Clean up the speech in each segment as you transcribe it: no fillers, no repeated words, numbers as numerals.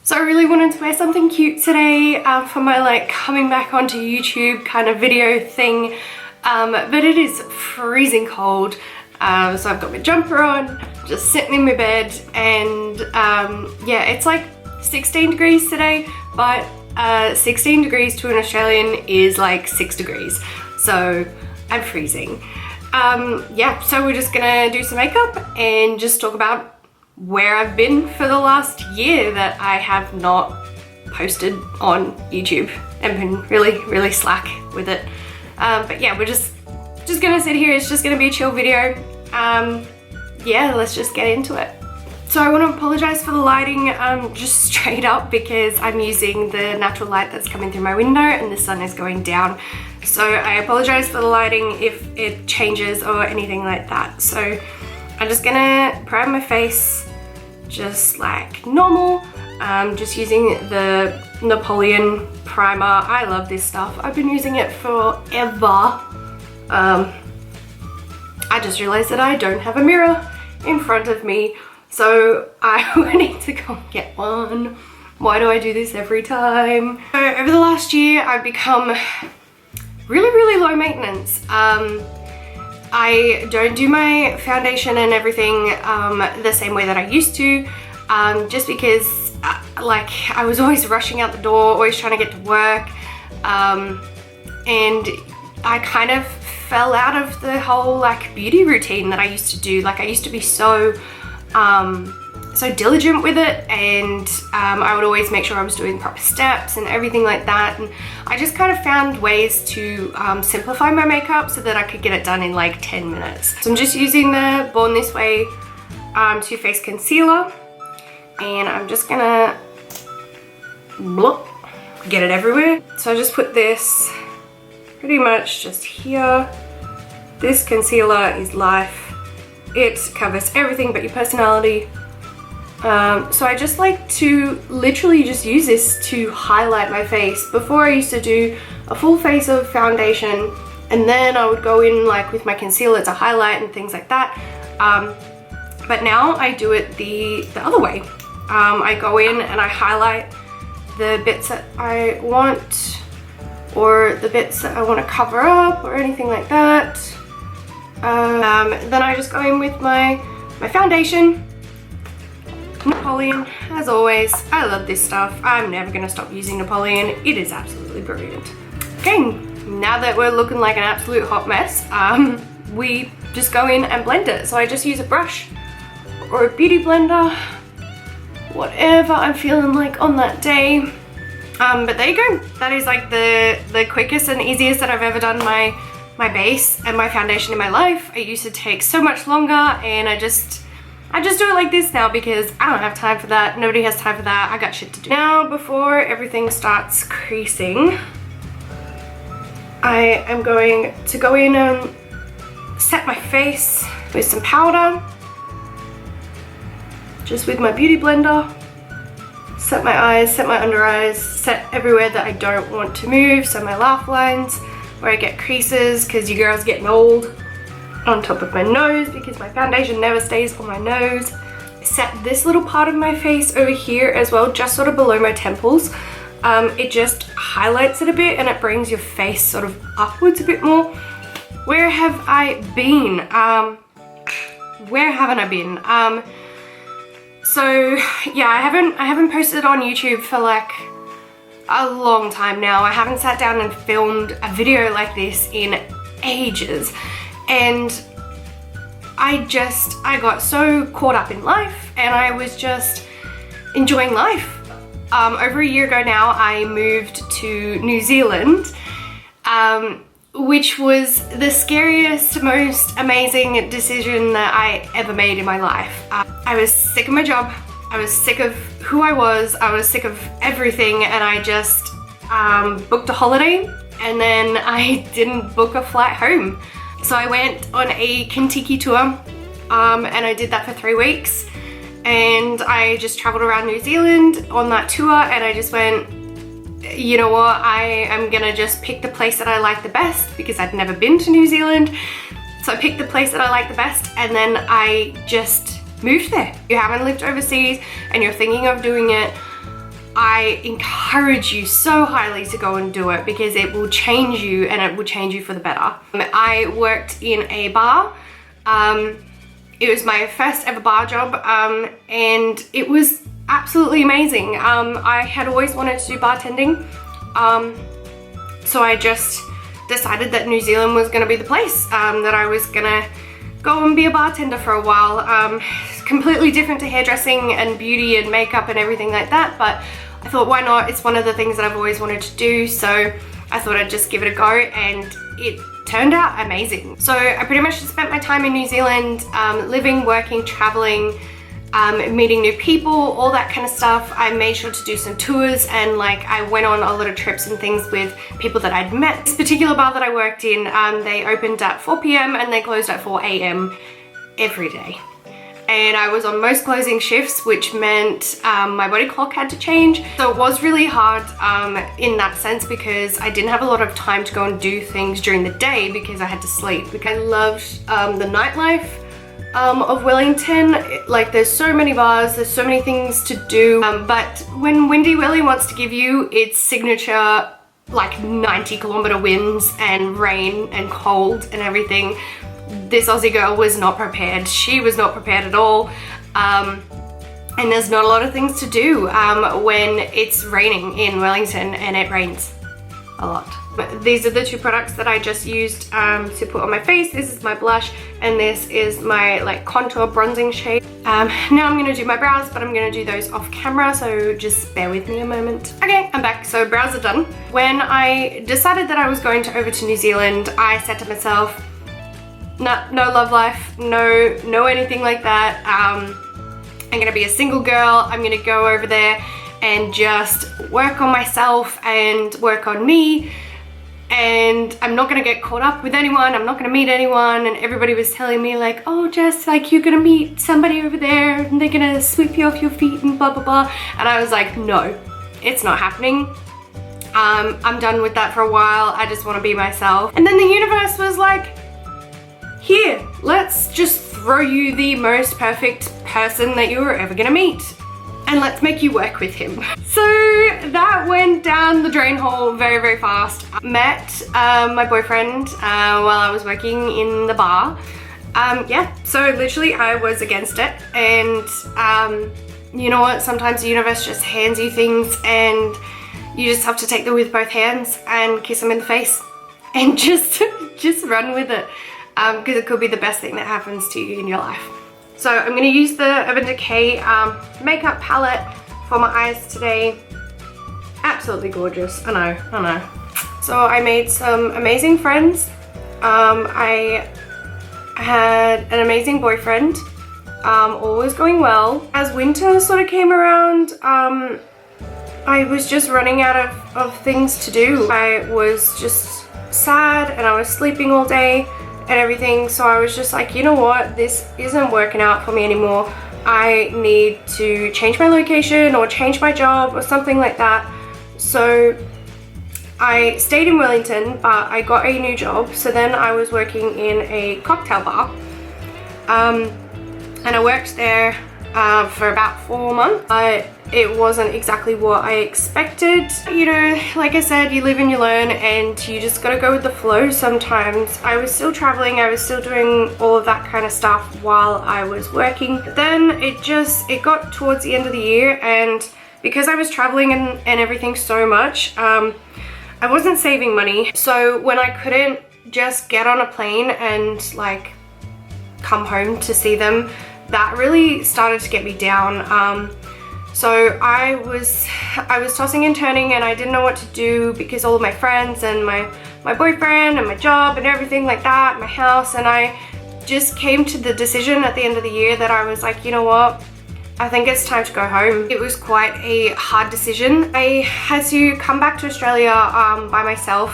So I really wanted to wear something cute today for my like coming back onto YouTube kind of video thing, but it is freezing cold. So I've got my jumper on, just sitting in my bed, and yeah, it's like 16 degrees today, but 16 degrees to an Australian is like 6 degrees, so I'm freezing. Yeah, so we're just gonna do some makeup and just talk about where I've been for the last year that I have not posted on YouTube and been really slack with it. But yeah, we're just gonna sit here. It's just gonna be a chill video. Yeah, let's just get into it. So I want to apologize for the lighting, just straight up, because I'm using the natural light that's coming through my window and the sun is going down. So I apologize for the lighting if it changes or anything like that. So I'm just gonna prime my face just like normal. Just using the Napoleon primer. I love this stuff. I've been using it forever. I just realized that I don't have a mirror in front of me, so I need to go and get one. Why do I do this every time? So over the last year, I've become really low maintenance. I don't do my foundation and everything the same way that I used to, just because like I was always rushing out the door, always trying to get to work, and I kind of fell out of the whole like beauty routine that I used to do. Like I used to be so diligent with it, and I would always make sure I was doing proper steps and everything like that, and I just kind of found ways to simplify my makeup so that I could get it done in like 10 minutes. So I'm just using the Born This Way Too Faced concealer, and I'm just gonna get it everywhere. So I just put this pretty much just here. This concealer is life. It covers everything but your personality. So I just like to literally just use this to highlight my face. Before I used to do a full face of foundation, and then I would go in like with my concealer to highlight and things like that. But now I do it the other way. I go in and I highlight the bits that I want, or the bits that I want to cover up, or anything like that. Then I just go in with my foundation. Napoleon, as always. I love this stuff. I'm never gonna stop using Napoleon. It is absolutely brilliant. Okay, now that we're looking like an absolute hot mess, we just go in and blend it. So I just use a brush or a beauty blender, whatever I'm feeling like on that day. But there you go. That is like the quickest and easiest that I've ever done my base and my foundation in my life. It used to take so much longer, and I just do it like this now because I don't have time for that. Nobody has time for that. I got shit to do. Now, before everything starts creasing, I am going to go in and set my face with some powder. Just with my beauty blender. Set my eyes, set my under eyes, set everywhere that I don't want to move. So my laugh lines, where I get creases because your girl's getting old. On top of my nose because my foundation never stays on my nose. Set this little part of my face over here as well, just sort of below my temples. It just highlights it a bit and it brings your face sort of upwards a bit more. Where have I been? Where haven't I been? So yeah, I haven't posted on YouTube for like a long time now. I haven't sat down and filmed a video like this in ages. And I got so caught up in life, and I was just enjoying life. Over a year ago now, I moved to New Zealand, which was the scariest, most amazing decision that I ever made in my life. I was sick of my job. I was sick of who I was sick of everything, and I just booked a holiday, and then I didn't book a flight home. So I went on a Kentucky tour, and I did that for 3 weeks, and I just traveled around New Zealand on that tour, and I just went, you know what, I am gonna just pick the place that I like the best because I'd never been to New Zealand. So I picked the place that I like the best, and then I just moved there. If you haven't lived overseas and you're thinking of doing it, I encourage you so highly to go and do it because it will change you and it will change you for the better. I worked in a bar. It was my first ever bar job, and it was absolutely amazing. I had always wanted to do bartending, so I just decided that New Zealand was going to be the place, that I was going to go and be a bartender for a while. Completely different to hairdressing and beauty and makeup and everything like that, but I thought, why not? It's one of the things that I've always wanted to do, so I thought I'd just give it a go, and it turned out amazing. So I pretty much just spent my time in New Zealand, living, working, traveling, meeting new people, all that kind of stuff. I made sure to do some tours, and like I went on a lot of trips and things with people that I'd met. This particular bar that I worked in, they opened at 4 p.m. and they closed at 4 a.m. every day. And I was on most closing shifts, which meant my body clock had to change. So it was really hard in that sense because I didn't have a lot of time to go and do things during the day because I had to sleep. Because I loved the nightlife of Wellington. Like there's so many bars, there's so many things to do. But when Windy Willie wants to give you its signature like 90-kilometer winds and rain and cold and everything, this Aussie girl was not prepared. She was not prepared at all. And there's not a lot of things to do when it's raining in Wellington, and it rains a lot. But these are the two products that I just used to put on my face. This is my blush, and this is my like contour bronzing shade. Now I'm gonna do my brows, but I'm gonna do those off camera, so just bear with me a moment. Okay, I'm back. So brows are done. When I decided that I was going over to New Zealand, I said to myself, no love life, no anything like that. I'm gonna be a single girl. I'm gonna go over there and just work on myself and work on me, and I'm not gonna get caught up with anyone. I'm not gonna meet anyone. And everybody was telling me like, oh Jess, like you're gonna meet somebody over there and they're gonna sweep you off your feet and blah blah blah. And I was like, no, it's not happening. I'm done with that for a while. I just want to be myself. And then the universe was like, here, let's just throw you the most perfect person that you were ever gonna meet, and let's make you work with him. So that went down the drain hole very, very fast. I met my boyfriend while I was working in the bar. Yeah, so literally I was against it, and you know what, sometimes the universe just hands you things and you just have to take them with both hands and kiss them in the face and just run with it. Because it could be the best thing that happens to you in your life. So I'm going to use the Urban Decay makeup palette for my eyes today. Absolutely gorgeous, I know. So I made some amazing friends. I had an amazing boyfriend. All was going well. As winter sort of came around, I was just running out of things to do. I was just sad and I was sleeping all day and everything, so I was just like, you know what, this isn't working out for me anymore. I need to change my location or change my job or something like that. So I stayed in Wellington, but I got a new job. So then I was working in a cocktail bar, and I worked there for about 4 months, but it wasn't exactly what I expected. You know, like I said, you live and you learn, and you just gotta go with the flow sometimes. I was still traveling, I was still doing all of that kind of stuff while I was working. But then it got towards the end of the year, and because I was traveling and everything so much, I wasn't saving money. So when I couldn't just get on a plane and like come home to see them, that really started to get me down. So I was tossing and turning, and I didn't know what to do because all of my friends and my boyfriend and my job and everything like that, my house, and I just came to the decision at the end of the year that I was like, you know what, I think it's time to go home. It was quite a hard decision. I had to come back to Australia by myself,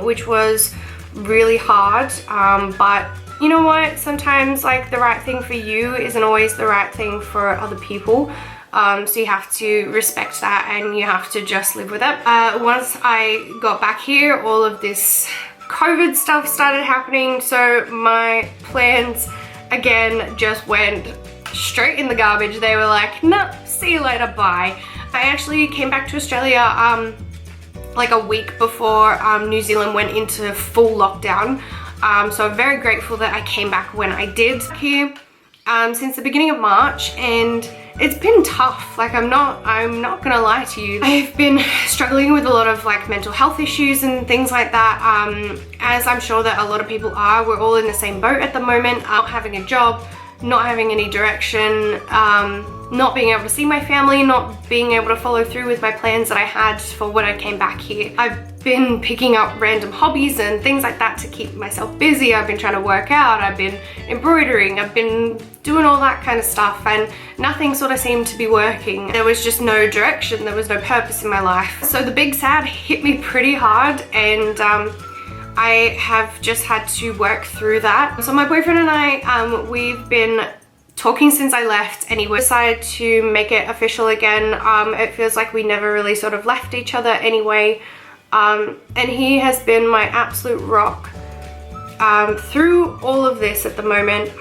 which was really hard, but you know what, sometimes like the right thing for you isn't always the right thing for other people. So you have to respect that and you have to just live with it. Once I got back here, all of this COVID stuff started happening, so my plans again just went straight in the garbage. They were like, nah, see you later, bye. I actually came back to Australia like a week before New Zealand went into full lockdown. So I'm very grateful that I came back when I did here since the beginning of March, and it's been tough. Like I'm not gonna lie to you. I've been struggling with a lot of like mental health issues and things like that, as I'm sure that a lot of people are. We're all in the same boat at the moment, not having a job, not having any direction, not being able to see my family, not being able to follow through with my plans that I had for when I came back here. I've been picking up random hobbies and things like that to keep myself busy. I've been trying to work out, I've been embroidering, I've been doing all that kind of stuff, and nothing sort of seemed to be working. There was just no direction, there was no purpose in my life. So the big sad hit me pretty hard, and I have just had to work through that. So my boyfriend and I, we've been talking since I left, and he decided to make it official again. It feels like we never really sort of left each other anyway. And he has been my absolute rock through all of this at the moment.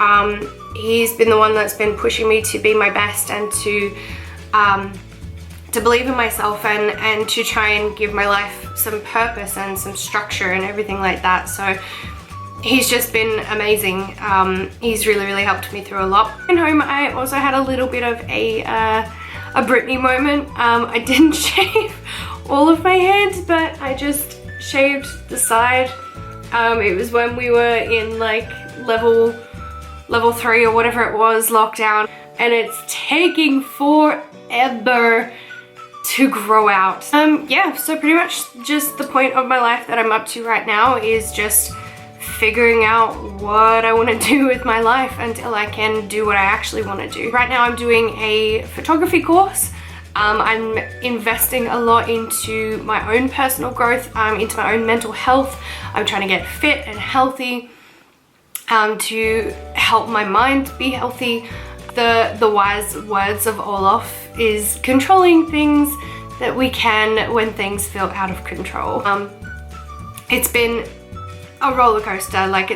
He's been the one that's been pushing me to be my best and to believe in myself and to try and give my life some purpose and some structure and everything like that. So he's just been amazing. He's really helped me through a lot. And home, I also had a little bit of a Britney moment. I didn't shave all of my head, but I just shaved the side. It was when we were in like level 3 or whatever it was, lockdown, and it's taking forever to grow out. Yeah, so pretty much just the point of my life that I'm up to right now is just figuring out what I want to do with my life until I can do what I actually want to do. Right now I'm doing a photography course. I'm investing a lot into my own personal growth, into my own mental health. I'm trying to get fit and healthy, to help my mind be healthy. The wise words of Olaf is controlling things that we can when things feel out of control. It's been a roller coaster. Like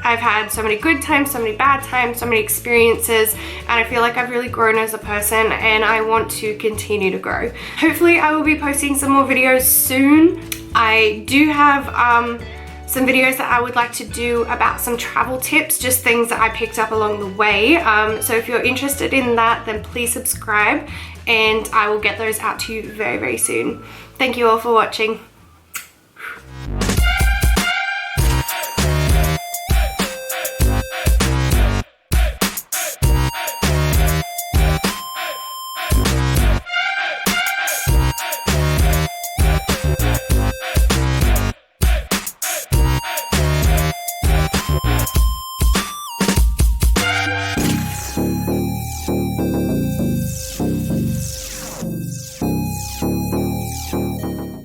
I've had so many good times, so many bad times, so many experiences, and I feel like I've really grown as a person, and I want to continue to grow. Hopefully I will be posting some more videos soon. I do have some videos that I would like to do about some travel tips, just things that I picked up along the way. So if you're interested in that, then please subscribe, and I will get those out to you very soon. Thank you all for watching.